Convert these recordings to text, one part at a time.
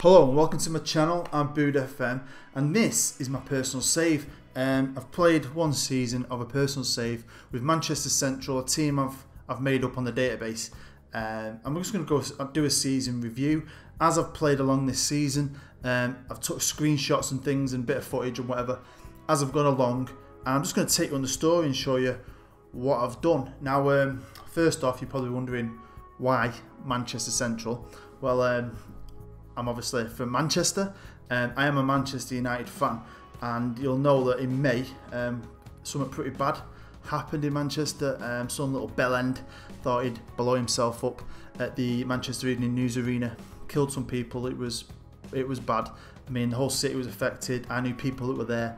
Hello and welcome to my channel. I'm Bood FM and this is my personal save. I've played one season of a personal save with Manchester Central, a team I've made up on the database. I'm just going to go do a season review. As I've played along this season, I've took screenshots and things and a bit of footage and whatever as I've gone along. And I'm just going to take you on the story and show you what I've done. Now, first off, you're probably wondering why Manchester Central. Well, I'm obviously from Manchester. I am a Manchester United fan, and you'll know that in May, something pretty bad happened in Manchester. Some little bellend thought he'd blow himself up at the Manchester Evening News Arena, killed some people. It was bad. I mean, the whole city was affected. I knew people that were there.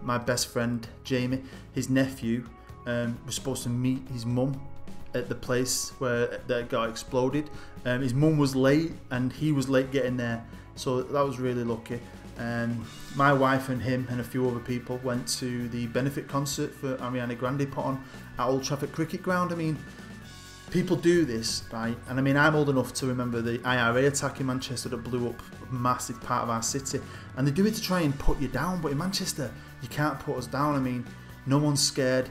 My best friend Jamie, his nephew, was supposed to meet his mum at the place where that got exploded. His mum was late and he was late getting there, so that was really lucky. My wife and him and a few other people went to the benefit concert for Ariana Grande put on at Old Trafford Cricket Ground. I mean, people do this, right? And I mean, I'm old enough to remember the IRA attack in Manchester that blew up a massive part of our city, and they do it to try and put you down. But in Manchester, you can't put us down. I mean, no one's scared.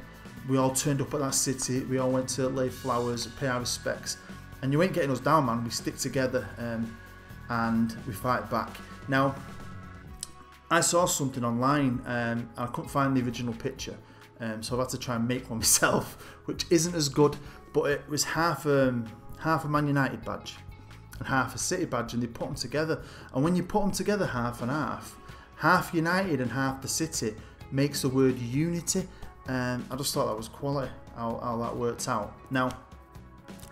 We all turned up at that city. We all went to lay flowers, pay our respects, and you ain't getting us down, man. We stick together and we fight back. Now, I saw something online and I couldn't find the original picture, so I've had to try and make one myself, which isn't as good, but it was half a Man United badge and half a City badge, and they put them together. And when you put them together half and half United and half the City makes the word unity. I just thought that was quality, how that worked out. Now,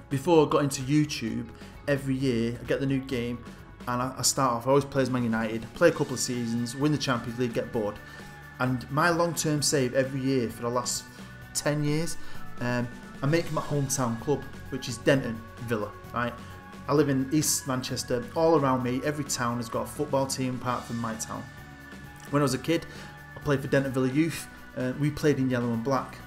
before I got into YouTube, every year I get the new game and I start off, I always play as Man United, play a couple of seasons, win the Champions League, get bored. And my long-term save every year for the last 10 years, I make my hometown club, which is Denton Villa, right? I live in East Manchester. All around me, every town has got a football team apart from my town. When I was a kid, I played for Denton Villa Youth. We played in yellow and black.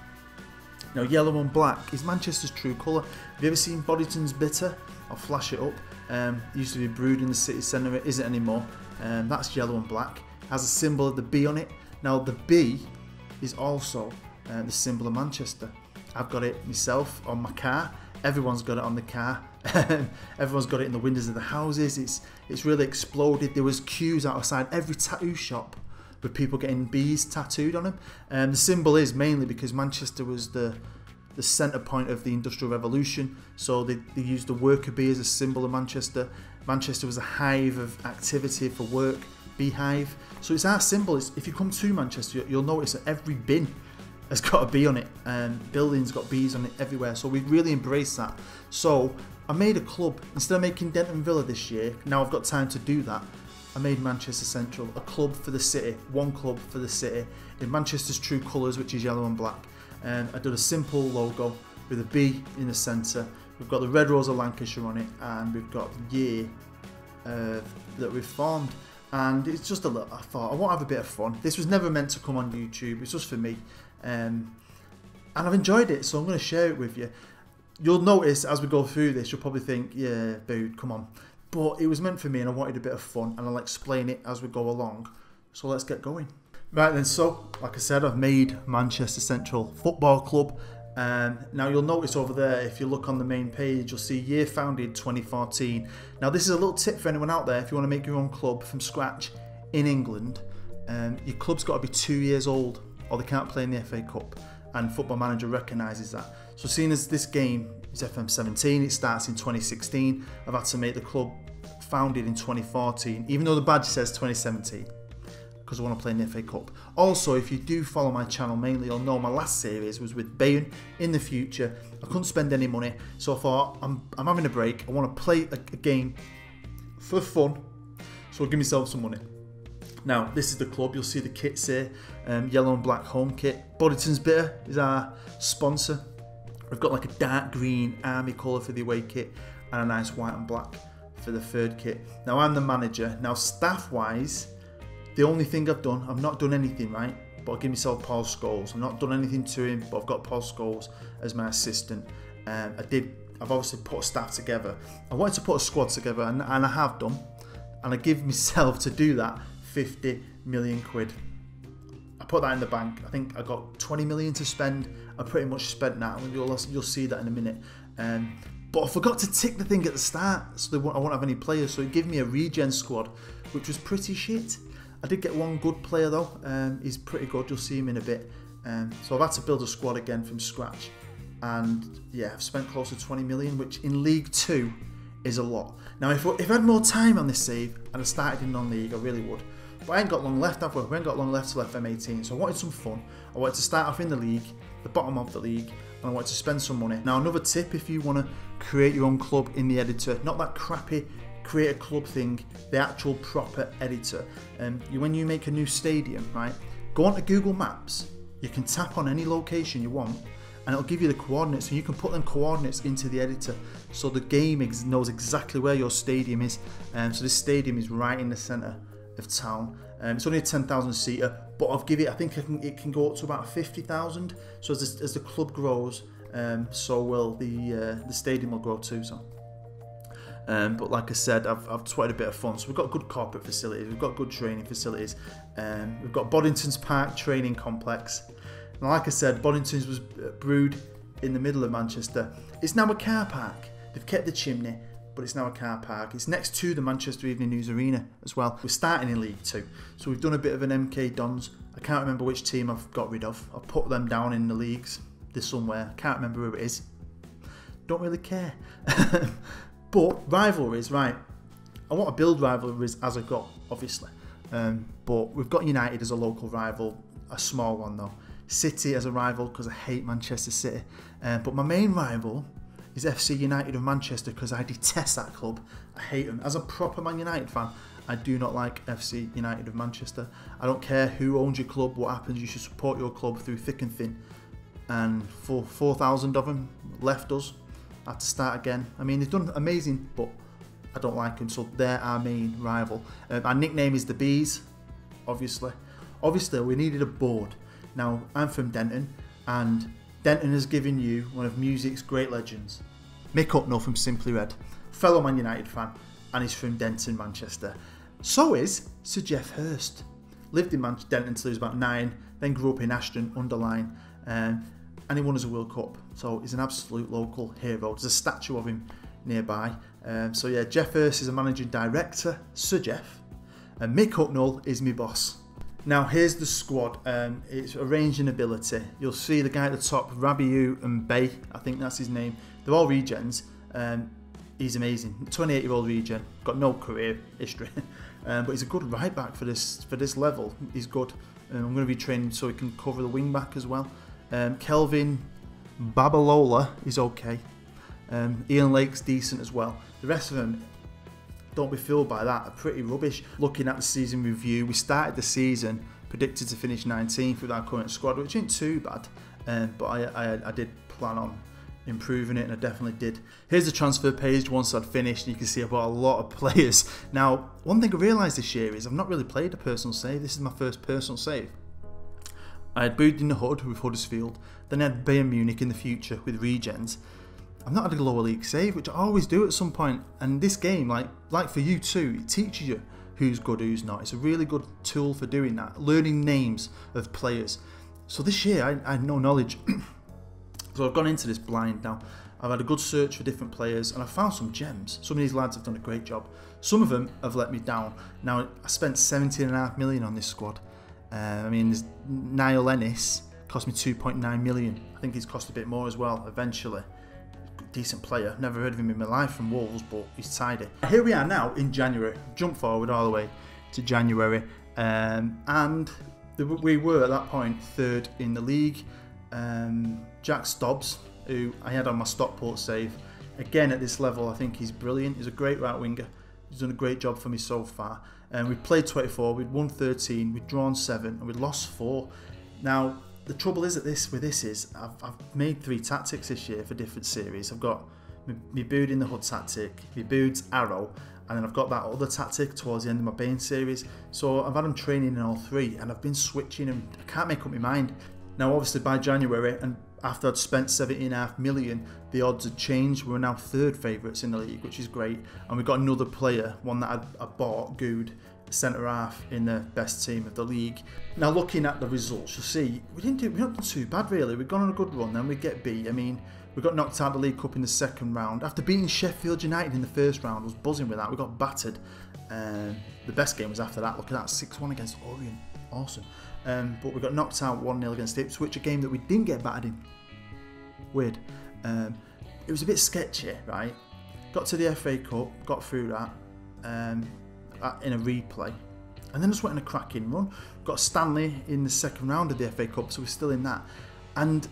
Now, yellow and black is Manchester's true colour. Have you ever seen Boddington's Bitter? I'll flash it up. It used to be brewed in the city centre. It isn't anymore. That's yellow and black. It has a symbol of the B on it. Now, the B is also the symbol of Manchester. I've got it myself on my car. Everyone's got it on the car. Everyone's got it in the windows of the houses. It's really exploded. There was queues outside every tattoo shop with people getting bees tattooed on them. The symbol is mainly because Manchester was the centre point of the Industrial Revolution, so they used the worker bee as a symbol of Manchester. Manchester was a hive of activity for work, beehive. So it's our symbol. If you come to Manchester, you'll notice that every bin has got a bee on it, and buildings got bees on it everywhere. So we really embrace that. So I made a club. Instead of making Denton Villa this year, now I've got time to do that, I made Manchester Central a club for the city, one club for the city, in Manchester's true colours, which is yellow and black. I did a simple logo with a B in the centre. We've got the Red Rose of Lancashire on it, and we've got the year that we've formed. And it's just a little, I thought, I want to have a bit of fun. This was never meant to come on YouTube, it's just for me. And I've enjoyed it, so I'm going to share it with you. You'll notice as we go through this, you'll probably think, yeah, Bood, come on. But it was meant for me and I wanted a bit of fun, and I'll explain it as we go along. So let's get going. Right then, so like I said, I've made Manchester Central Football Club. Now you'll notice over there, if you look on the main page, you'll see year founded 2014. Now this is a little tip for anyone out there. If you want to make your own club from scratch in England, your club's got to be 2 years old or they can't play in the FA Cup, and Football Manager recognises that. So seeing as this game is FM17, it starts in 2016, I've had to make the club founded in 2014, even though the badge says 2017, because I want to play in the FA Cup. Also, if you do follow my channel mainly, you'll know my last series was with Bayern in the future. I couldn't spend any money, so I thought, I'm having a break, I want to play a game for fun, so I'll give myself some money. Now, this is the club. You'll see the kits here, yellow and black home kit. Boddington's Bitter is our sponsor. We've got like a dark green army colour for the away kit and a nice white and black for the third kit. Now, I'm the manager. Now, staff-wise, the only thing I've not done anything, right? But I'll give myself Paul Scholes. I've not done anything to him, but I've got Paul Scholes as my assistant. I've obviously put a staff together. I wanted to put a squad together, and I have done. and I give myself to do that 50 million quid. I put that in the bank. I think I got 20 million to spend. I pretty much spent that, and you'll see that in a minute. But I forgot to tick the thing at the start, so I won't have any players. So it gave me a regen squad, which was pretty shit. I did get one good player though. He's pretty good. you'll see him in a bit. So I've had to build a squad again from scratch, and yeah, I've spent close to 20 million, which in League 2 is a lot. Now if I had more time on this save and I started in non-league, I really would. But I ain't got long left, have we? We ain't got long left till FM18, so I wanted some fun. I wanted to start off in the league, the bottom of the league, and I wanted to spend some money. Now another tip, if you want to create your own club in the editor, not that crappy create a club thing, the actual proper editor. When you make a new stadium, right, go onto Google Maps. You can tap on any location you want and it'll give you the coordinates, and you can put them coordinates into the editor so the game knows exactly where your stadium is. So this stadium is right in the centre of town. It's only a 10,000 seater, but I think it can go up to about 50,000. So as the club grows, so will the stadium will grow too. So. But like I said, I've had a bit of fun. So we've got good corporate facilities, we've got good training facilities, we've got Boddington's Park Training Complex. And like I said, Boddington's was brewed in the middle of Manchester. It's now a car park. They've kept the chimney, but it's now a car park. It's next to the Manchester Evening News Arena as well. We're starting in League 2, so we've done a bit of an MK Dons. I can't remember which team I've got rid of. I've put them down in the leagues. They're somewhere. I can't remember who it is. Don't really care. But rivalries, right? I want to build rivalries as I go, obviously. But we've got United as a local rival, a small one though. City as a rival because I hate Manchester City. But my main rival is FC United of Manchester because I detest that club. I hate them. As a proper Man United fan, I do not like FC United of Manchester. I don't care who owns your club, what happens, you should support your club through thick and thin. And 4,000 of them left us. I had to start again. I mean, they've done amazing, but I don't like them, so they're our main rival. Our nickname is the Bees, obviously. Obviously, we needed a board. Now, I'm from Denton, and Denton has given you one of music's great legends, Mick Hucknall from Simply Red, fellow Man United fan, and he's from Denton, Manchester. So is Sir Geoff Hurst. Lived in Denton until he was about 9, then grew up in Ashton, Underline, and he won us a World Cup. So he's an absolute local hero. There's a statue of him nearby. So yeah, Geoff Hurst is a managing director, Sir Geoff, and Mick Hucknall is my boss. Now here's the squad. It's arranged in ability. You'll see the guy at the top, Rabiu and Bay, I think that's his name. They're all regens. He's amazing. 28-year-old regen, got no career history, but he's a good right back for this level. He's good. I'm going to be training so he can cover the wing back as well. Kelvin Babalola is okay. Ian Lake's decent as well. The rest of them, don't be fooled by that, are pretty rubbish. Looking at the season review, we started the season predicted to finish 19th with our current squad, which ain't too bad, but I did plan on improving it, and I definitely did. Here's the transfer page once I'd finished, and you can see I bought a lot of players. Now, one thing I realised this year is I've not really played a personal save. This is my first personal save. I had Booed in the Hood with Huddersfield, then I had Bayern Munich in the future with Regens. I've not had a lower league save, which I always do at some point, and this game, like for you too, it teaches you who's good, who's not. It's a really good tool for doing that, learning names of players. So this year I had no knowledge, so I've gone into this blind now. I've had a good search for different players and I found some gems. Some of these lads have done a great job. Some of them have let me down. Now, I spent 17.5 million on this squad. I mean, there's Niall Ennis cost me 2.9 million. I think he's cost a bit more as well eventually. Decent player, never heard of him in my life from Wolves, but he's tidy. Here we are now in January, jump forward all the way to January, and we were at that point third in the league. Jack Stobbs, who I had on my Stockport save, again at this level I think he's brilliant. He's a great right winger, he's done a great job for me so far. We've played 24, we'd won 13, we'd drawn 7 and we'd lost 4. Now the trouble is with this is I've made 3 tactics this year for different series. I've got my Booed in the Hood tactic, my Bood's Arrow, and then I've got that other tactic towards the end of my Bane series. So I've had them training in all 3 and I've been switching and I can't make up my mind. Now obviously by January, and After I'd spent 17.5 million, the odds had changed. We're now third favourites in the league, which is great. And we've got another player, one that I bought, Good, centre half in the best team of the league. Now looking at the results, you'll see we've not done too bad really. We've gone on a good run, then we get beat. I mean, we got knocked out of the League Cup in the second round. After beating Sheffield United in the first round, I was buzzing with that. We got battered. The best game was after that. Look at that, 6-1 against Orient. Awesome. But we got knocked out 1-0 against Ipswich, a game that we didn't get battered in. Weird. It was a bit sketchy, right? Got to the FA Cup, got through that in a replay, and then just went on a cracking run. Got Stanley in the second round of the FA Cup, so we're still in that. And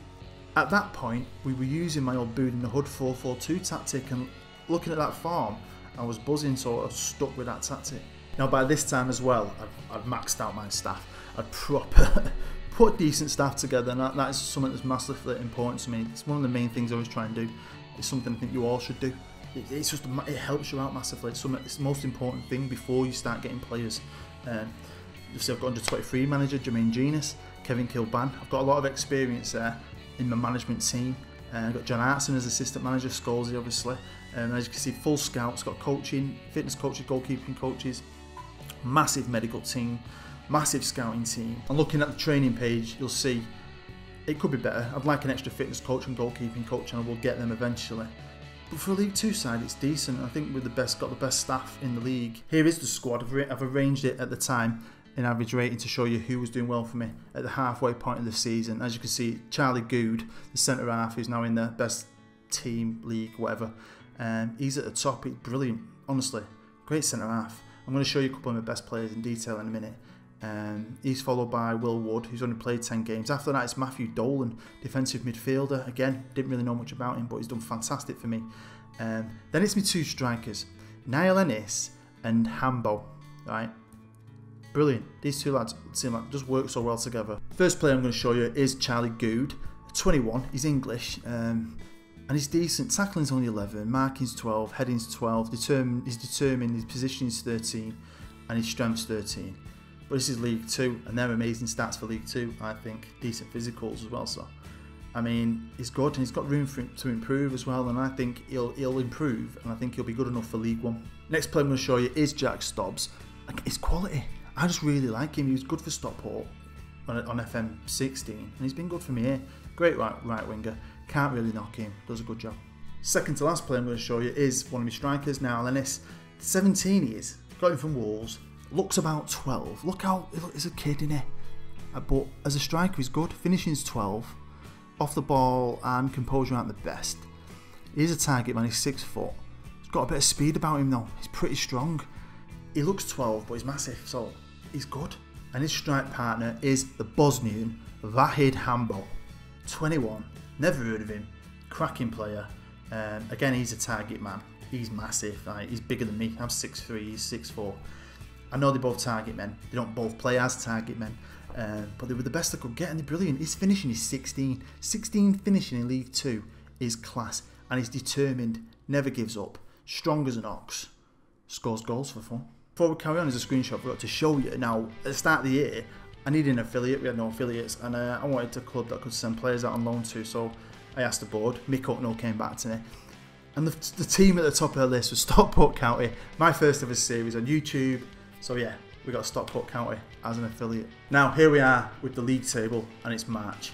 at that point, we were using my old boot in the hood 4-4-2 tactic, and looking at that form, I was buzzing, so I was stuck with that tactic. Now by this time as well, I'd maxed out my staff. I'd proper put decent staff together, and that is something that's massively important to me. It's one of the main things I always try and do. It's something I think you all should do. It helps you out massively. It's the most important thing before you start getting players. You'll see I've got under 23 manager Jermaine Genius, Kevin Kilban. I've got a lot of experience there in my management team. I've got John Hartson as assistant manager, Scalzi obviously. As you can see, full scouts, got coaching, fitness coaches, goalkeeping coaches, massive medical team, massive scouting team. And looking at the training page, you'll see it could be better. I'd like an extra fitness coach and goalkeeping coach, and I will get them eventually. But for a League 2 side, it's decent. I think we've got the best staff in the league. Here is the squad. I've arranged it at the time in average rating to show you who was doing well for me at the halfway point of the season. As you can see, Charlie Good, the centre half, who's now in the best team, league, whatever. He's at the top. He's brilliant, honestly. Great centre half. I'm going to show you a couple of my best players in detail in a minute. He's followed by Will Wood, who's only played 10 games. After that, it's Matthew Dolan, defensive midfielder. Again, didn't really know much about him, but he's done fantastic for me. Then it's my two strikers, Niall Ennis and Hambo. Right, brilliant. These two lads seem like just work so well together. First player I'm going to show you is Charlie Good, 21. He's English, and he's decent. Tackling's only 11, marking's 12, heading's 12. He's determined. His positioning's 13, and his strength's 13. But this is League 2, and they're amazing stats for League 2, I think. Decent physicals as well, so. I mean, he's good, and he's got room to improve as well, and I think he'll improve, and I think he'll be good enough for League 1. Next player I'm going to show you is Jack Stobbs. Like, his quality. I just really like him. He was good for Stockport on FM17, and he's been good for me here. Great right winger. Can't really knock him. Does a good job. Second to last player I'm going to show you is one of my strikers, Niall Ennis. 17 he is. Got him from Wolves. Looks about 12. Look how he's a kid in it. But as a striker, he's good. Finishing's 12. Off the ball and composure aren't the best. He's a target man. He's 6 foot. He's got a bit of speed about him though. He's pretty strong. He looks 12, but he's massive, so he's good. And his strike partner is the Bosnian Vahid Hambo, 21. Never heard of him. Cracking player. Again, he's a target man. He's massive. Right? He's bigger than me. I'm 6'3". He's 6'4". I know they're both target men. They don't both play as target men, but they were the best I could get, and they're brilliant. His finishing is 16. 16 finishing in League 2 is class, and he's determined, never gives up, strong as an ox, scores goals for fun. Before we carry on, there's a screenshot I forgot to show you. Now, at the start of the year, I needed an affiliate. We had no affiliates, and I wanted a club that I could send players out on loan to, so I asked the board. Mick Hucknall came back to me. And the team at the top of the list was Stockport County, my first ever series on YouTube. So yeah, we got Stockport County as an affiliate. Now here we are with the league table, and it's March.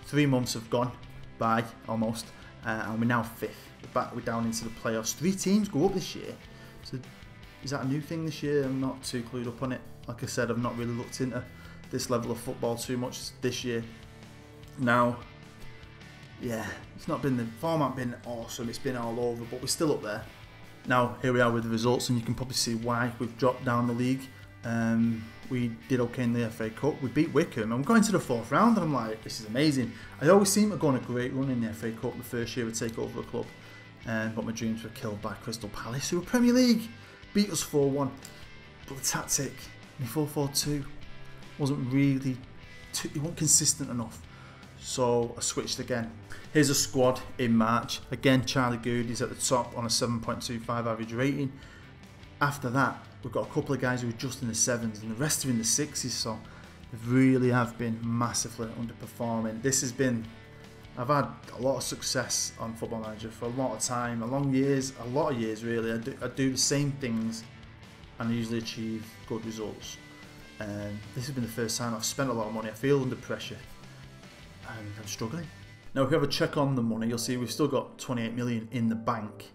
3 months have gone by almost, and we're now 5th. We're down into the playoffs. 3 teams go up this year. So is that a new thing this year? I'm not too clued up on it. Like I said, I've not really looked into this level of football too much this year. Now, yeah, the format been awesome. It's been all over, but we're still up there. Now, here we are with the results, and you can probably see why we've dropped down the league. We did okay in the FA Cup. We beat Wickham, and we're going to the 4th round, and I'm like, this is amazing. I always seem to go on a great run in the FA Cup the first year we take over a club, but my dreams were killed by Crystal Palace, who were Premier League. Beat us 4-1, but the tactic, my 4-4-2, wasn't really, it wasn't consistent enough. So I switched again. Here's a squad in March. Again, Charlie Good is at the top on a 7.25 average rating. After that, we've got a couple of guys who are just in the 7s, and the rest are in the 6s, so they really have been massively underperforming. This has been I've had a lot of success on Football Manager for a lot of time, a lot of years really. I do the same things and I usually achieve good results. And this has been the first time I've spent a lot of money. I feel under pressure and I'm struggling. Now if we have a check on the money, you'll see we've still got 28 million in the bank.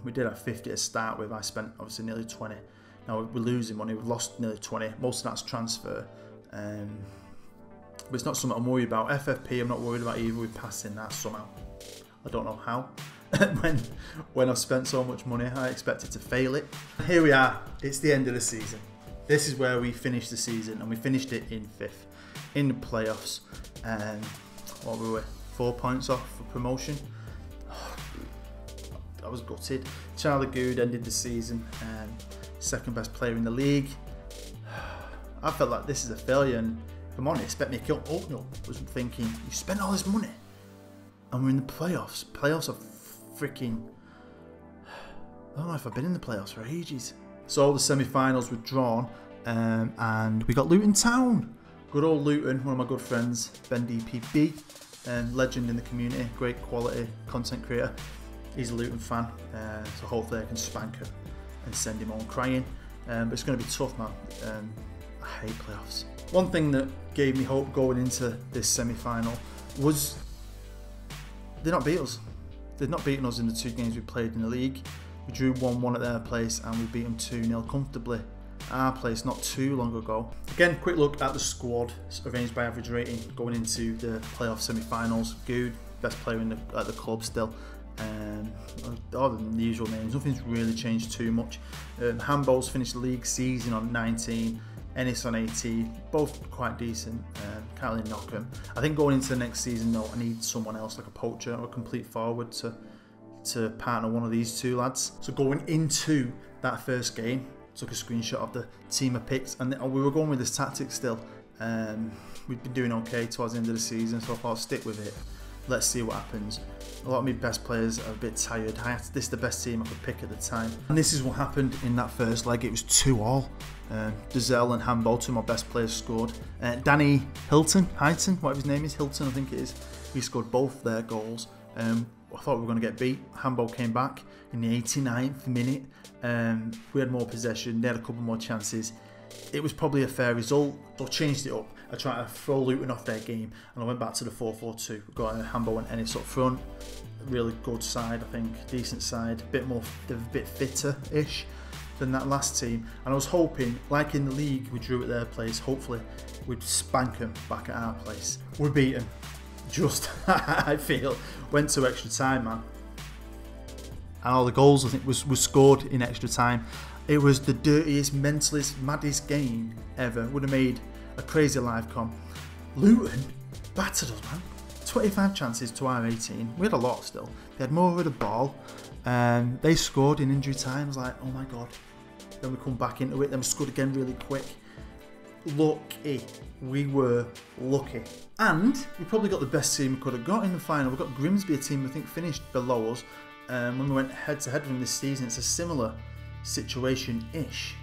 We did have 50 to start with. I spent obviously nearly 20. Now we're losing money, we've lost nearly 20. Most of that's transfer. But it's not something I'm worried about. FFP I'm not worried about either. We're passing that somehow. I don't know how. when I've spent so much money, I expected to fail it. Here we are. It's the end of the season. This is where we finished the season, and we finished it in 5th in the playoffs. What were we? 4 points off for promotion. I was gutted. Charlie Good ended the season second best player in the league. I felt like this is a failure, and if I'm honest, bet me a kill. Oh no, I was thinking, you spent all this money and we're in the playoffs. Playoffs are freaking, I don't know if I've been in the playoffs for ages. So the semi-finals were drawn and we got Luton Town. Good old Luton, one of my good friends, Ben DPB, legend in the community, great quality content creator. He's a Luton fan, so hopefully I can spank him and send him home crying. But it's going to be tough, man. I hate playoffs. One thing that gave me hope going into this semi-final was they're not beat us. They've not beaten us in the 2 games we played in the league. We drew 1-1 at their place and we beat them 2-0 comfortably at our place not too long ago. Again, quick look at the squad arranged by average rating going into the playoff semi-finals. Good, best player at the club still. Other than the usual names, nothing's really changed too much. Handball's finished the league season on 19, Ennis on 18, both quite decent. Can't really knock them. I think going into the next season though, I need someone else like a poacher or a complete forward to partner one of these 2 lads. So going into that first game, took a screenshot of the team I picked, and we were going with this tactic still. We've been doing okay towards the end of the season, so I thought I'd stick with it. Let's see what happens. A lot of my best players are a bit tired. This is the best team I could pick at the time. And this is what happened in that first leg. It was 2-2. Dazelle and Handball, 2 of my best players, scored. Danny Hilton, whatever his name is, Hilton I think it is. He scored both their goals. I thought we were going to get beat. Handball came back in the 89th minute. We had more possession. They had a couple more chances. It was probably a fair result. So I changed it up. I tried to throw Luton off their game and I went back to the 4-4-2. We got Handball and Ennis up front. Really good side, I think. Decent side. They're a bit fitter-ish than that last team. And I was hoping, like in the league, we drew at their place. Hopefully, we'd spank them back at our place. We're beaten. Just, I feel. Went to extra time, man. And all the goals, I think, was scored in extra time. It was the dirtiest, mentalist, maddest game ever. Would have made a crazy live com. Luton battered us, man. 25 chances to our 18. We had a lot still. They had more of the ball. They scored in injury time. I was like, oh my god. Then we come back into it. Then we scored again really quick. Lucky. We were lucky. And we probably got the best team we could have got in the final. We got Grimsby, a team I think finished below us. When we went head to head with them this season, it's a similar situation-ish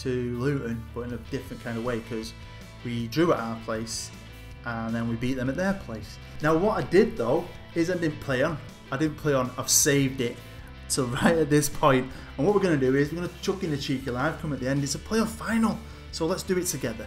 to Luton, but in a different kind of way, because we drew at our place and then we beat them at their place. Now what I did though is I didn't play on. I've saved it to right at this point, and what we're going to do is we're going to chuck in a cheeky live come at the end. It's a playoff final, so let's do it together.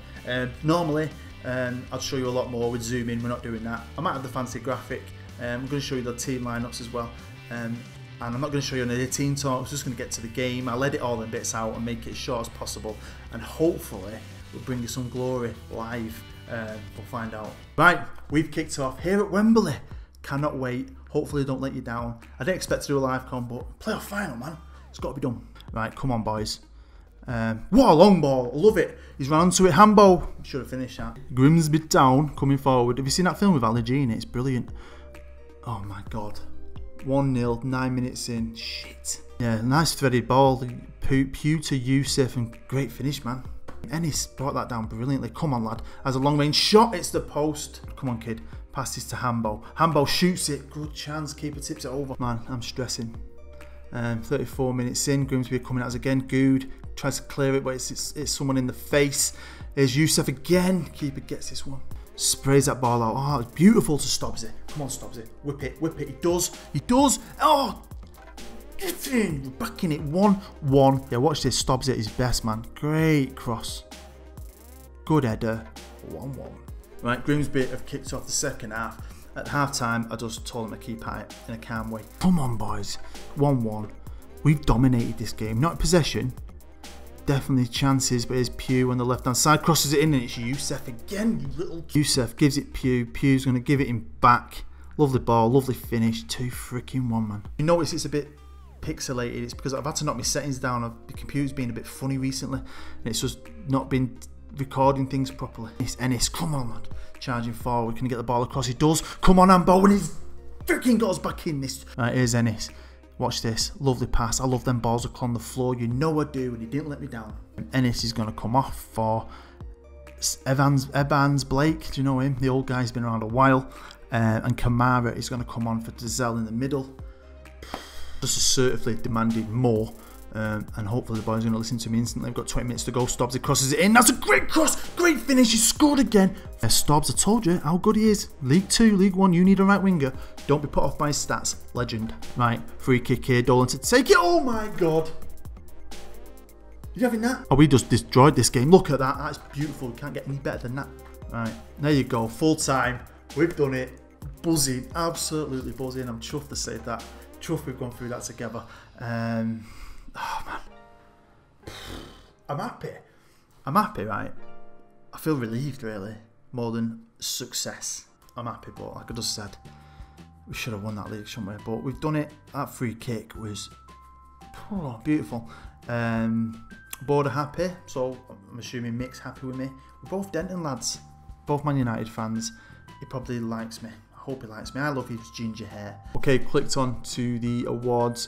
Normally I'll show you a lot more with zoom in. We're not doing that. I might have the fancy graphic. I'm going to show you the team lineups as well. And I'm not going to show you any team talk. I'm just going to get to the game. I'll edit all the bits out and make it as short as possible, and hopefully we'll bring you some glory live. We'll find out. Right, we've kicked off here at Wembley. Cannot wait. Hopefully don't let you down. I didn't expect to do a live com, but playoff final, man. It's got to be done. Right, come on, boys. What a long ball. I love it. He's run onto it. Handball. Should have finished that. Grimsby Town coming forward. Have you seen that film with Ali G in it? It's brilliant. Oh my god. 1-0, 9 minutes in. Shit. Yeah, nice threaded ball. Pew to Yusuf, and great finish, man. Ennis brought that down brilliantly. Come on, lad. Has a long range shot. It's the post. Come on, kid. Passes to Handball. Handball shoots it. Good chance. Keeper tips it over. Man, I'm stressing. 34 minutes in. Grimsby coming at us again. Good. Tries to clear it, but it's someone in the face. There's Yusuf again. Keeper gets this one. Sprays that ball out. Oh, it's beautiful to Stobbsy. Come on, Stobbsy. Whip it, whip it. He does. He does. Oh, get in. We're back in it. 1-1. Yeah, watch this. Stobbsy at his best, man. Great cross. Good header. 1-1. Right, Grimsby have kicked off the second half. At half time, I just told them to keep at it in a calm way. Come on, boys. 1-1. We've dominated this game. Not possession. Definitely chances, but here's Pugh on the left hand side, crosses it in, and it's Youssef again, you little... Youssef gives it Pugh, Pugh's going to give it him back. Lovely ball, lovely finish, 2-1, man. You notice it's a bit pixelated, it's because I've had to knock my settings down, the computer's been a bit funny recently, and it's just not been recording things properly. It's Ennis, come on, man, charging forward, can he get the ball across? He does, come on, Ambo, and he's freaking got us back in this. Right, here's Ennis. Watch this, lovely pass. I love them balls on the floor. You know I do, and he didn't let me down. Ennis is going to come off for Evans Blake. Do you know him? The old guy's been around a while. And Kamara is going to come on for Dazelle in the middle. Just assertively demanded more. And hopefully the boys are going to listen to me instantly. We've got 20 minutes to go. Stobbs crosses it in. That's a great cross. Great finish. He scored again. Stobbs, I told you how good he is. League 2, League 1, you need a right winger. Don't be put off by his stats. Legend. Right, free kick here. Dolan to take it. Oh my God. You having that? Oh, we just destroyed this game. Look at that. That's beautiful. You can't get any better than that. Right, there you go. Full time. We've done it. Buzzing. Absolutely buzzing. I'm chuffed to say that. Chuffed we've gone through that together. Oh man, I'm happy. I'm happy, right? I feel relieved, really, more than success. I'm happy, but like I just said, we should have won that league, shouldn't we? But we've done it. That free kick was beautiful. Board are happy, so I'm assuming Mick's happy with me. We're both Denton lads, both Man United fans. He probably likes me. Hope he likes me. I love his ginger hair. Okay, clicked on to the awards.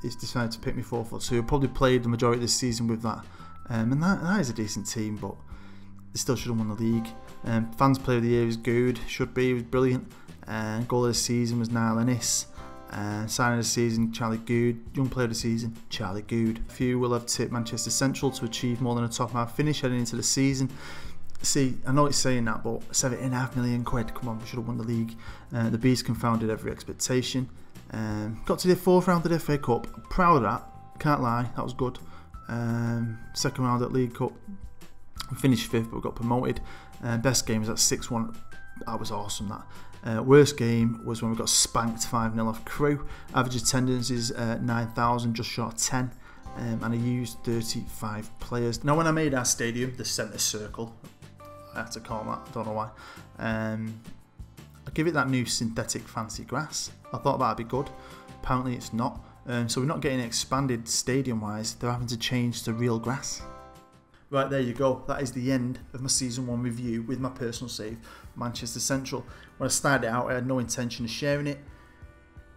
He's decided to pick me 4-4-2. Probably played the majority of this season with that. And that is a decent team, but they still should have won the league. Fans Player of the Year was good. Should be. He was brilliant. Goal of the season was Niall Ennis. Signing of the season, Charlie Good. Young Player of the season, Charlie Good. A few will have tipped Manchester Central to achieve more than a top half finish heading into the season. See, I know it's saying that, but £7.5 million. Come on, we should have won the league. The Bees confounded every expectation. Got to the 4th round of the FA Cup. I'm proud of that. Can't lie, that was good. Second round at League Cup. We finished 5th, but we got promoted. Best game was at 6-1. That was awesome, that. Worst game was when we got spanked 5-0 off Crew. Average attendance is 9,000, just short of 10. And I used 35 players. Now, when I made our stadium, the centre circle, I had to call that, I don't know why. I give it that new synthetic fancy grass. I thought that'd be good. Apparently it's not. So we're not getting expanded stadium wise. They're having to change to real grass. Right, there you go. That is the end of my Season 1 review with my personal save, Manchester Central. When I started out, I had no intention of sharing it,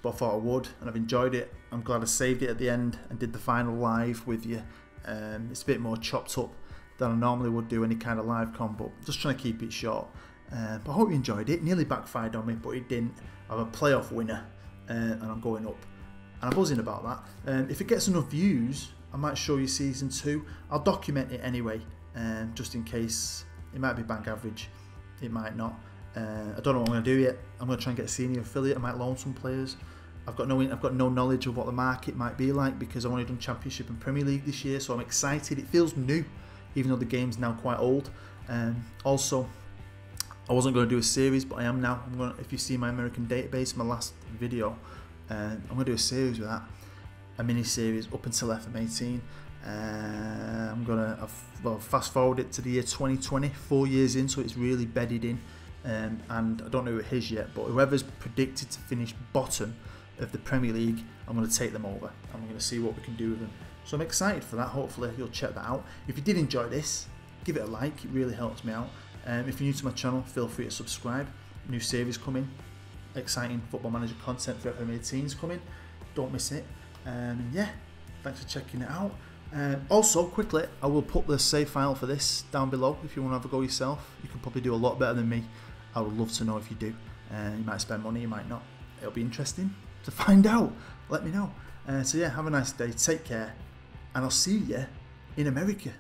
but I thought I would, and I've enjoyed it. I'm glad I saved it at the end and did the final live with you. It's a bit more chopped up than I normally would do any kind of live con, but just trying to keep it short. But I hope you enjoyed it. Nearly backfired on me, but it didn't. I'm a playoff winner, and I'm going up. And I'm buzzing about that. If it gets enough views, I might show you Season 2. I'll document it anyway, just in case. It might be bank average, it might not. I don't know what I'm going to do yet. I'm going to try and get a senior affiliate. I might loan some players. I've got no knowledge of what the market might be like because I've only done Championship and Premier League this year, so I'm excited. It feels new, even though the game's now quite old. Also, I wasn't going to do a series, but I am now. If you see my American database, my last video, I'm going to do a series with that. A mini series up until FM18. I'm going to fast forward it to the year 2020, 4 years in, so it's really bedded in. And I don't know who it is yet, but whoever's predicted to finish bottom of the Premier League, I'm going to take them over. I'm going to see what we can do with them. So I'm excited for that. Hopefully you'll check that out. If you did enjoy this, give it a like. It really helps me out. If you're new to my channel, feel free to subscribe. New series coming. Exciting Football Manager content for FM18 is coming. Don't miss it. Yeah, thanks for checking it out. Also, quickly, I will put the save file for this down below if you want to have a go yourself. You can probably do a lot better than me. I would love to know if you do. You might spend money, you might not. It'll be interesting to find out. Let me know. So yeah, have a nice day. Take care. And I'll see you in America.